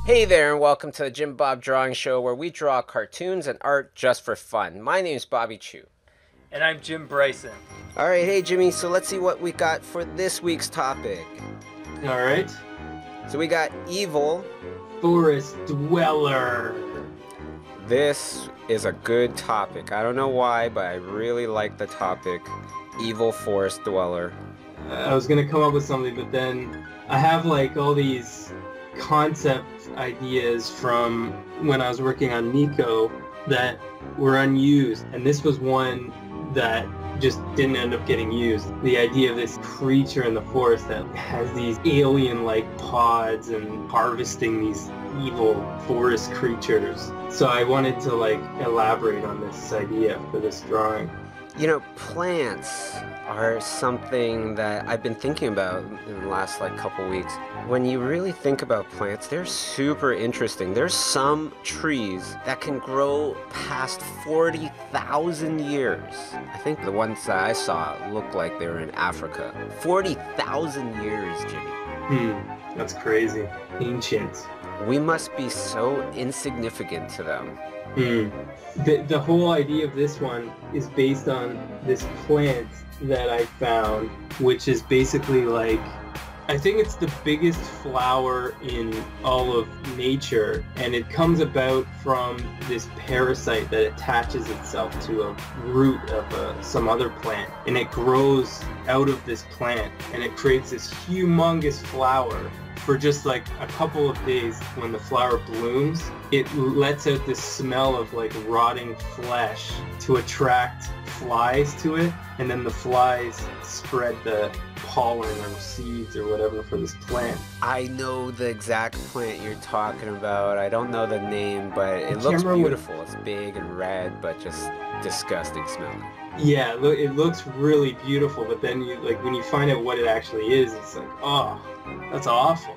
Hey there, and welcome to the Jim Bob Drawing Show, where we draw cartoons and art just for fun. My name's Bobby Chu. And I'm Jim Bryson. All right, hey Jimmy, so let's see what we got for this week's topic. All right. So we got Evil. Forest Dweller. This is a good topic. I don't know why, but I really like the topic. Evil Forest Dweller. I was going to come up with something, but then I have like all these concept ideas from when I was working on Nico that were unused, and this was one that just didn't end up getting used. The idea of this creature in the forest that has these alien-like pods and harvesting these evil forest creatures. So I wanted to like elaborate on this idea for this drawing. You know, plants are something that I've been thinking about in the last couple weeks. When you really think about plants, they're super interesting. There's some trees that can grow past 40,000 years. I think the ones that I saw looked like they were in Africa. 40,000 years, Jimmy. That's crazy. Ancient. We must be so insignificant to them. The whole idea of this one is based on this plant that I found, which is basically like, I think it's the biggest flower in all of nature, and it comes about from this parasite that attaches itself to a root of some other plant, and it grows out of this plant, and it creates this humongous flower. For just like a couple of days, when the flower blooms, it lets out this smell of like rotting flesh to attract flies to it, and then the flies spread the pollen or seeds or whatever for this plant. I know the exact plant you're talking about. I don't know the name, but it looks beautiful. It's big and red, but just disgusting smelling. Yeah, it looks really beautiful, but then when you find out what it actually is, it's like, oh, that's awful.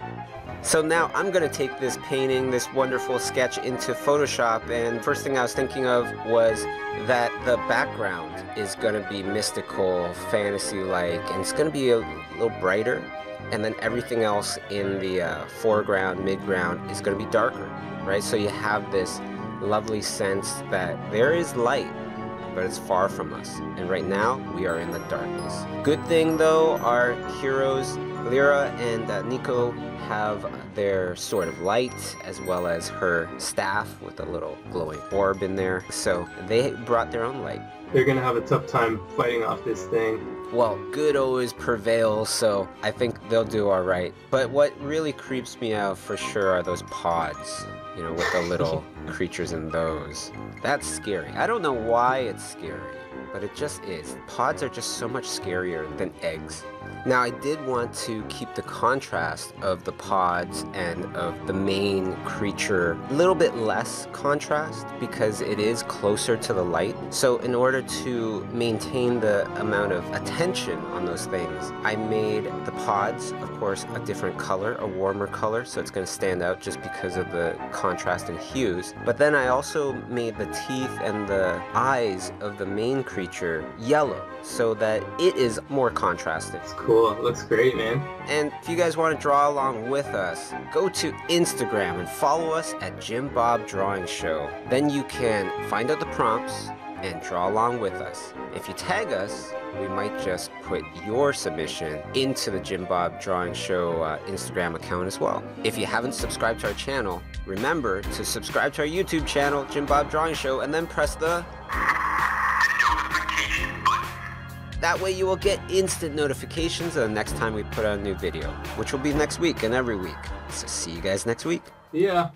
So now I'm going to take this painting, this wonderful sketch, into Photoshop, and first thing I was thinking of was that the background is going to be mystical, fantasy-like, and it's going to be a little brighter, and then everything else in the foreground, midground is going to be darker, right? So you have this lovely sense that there is light, but it's far from us, and right now we are in the darkness. Good thing though, our heroes Lyra and Nico have their sword of light, as well as her staff with a little glowing orb in there, so they brought their own light. They're gonna have a tough time fighting off this thing. Well, good always prevails, so I think they'll do alright. But what really creeps me out for sure are those pods, you know, with the little creatures in those. That's scary. I don't know why it's scary, but it just is. Pods are just so much scarier than eggs. Now, I did want to keep the contrast of the pods and of the main creature a little bit less contrast because it is closer to the light. So in order to maintain the amount of attention on those things, I made the pods, of course, a different color, a warmer color, so it's going to stand out just because of the contrast in hues. But then I also made the teeth and the eyes of the main creature yellow, so that it is more contrasted. It's cool. It looks great, man. And if you guys want to draw along with us, go to Instagram and follow us at Jim Bob Drawing Show. Then you can find out the prompts and draw along with us. If you tag us, we might just put your submission into the Jim Bob Drawing Show Instagram account as well. If you haven't subscribed to our channel, remember to subscribe to our YouTube channel, Jim Bob Drawing Show, and then press the that way you will get instant notifications the next time we put out a new video, which will be next week and every week. So see you guys next week. Yeah.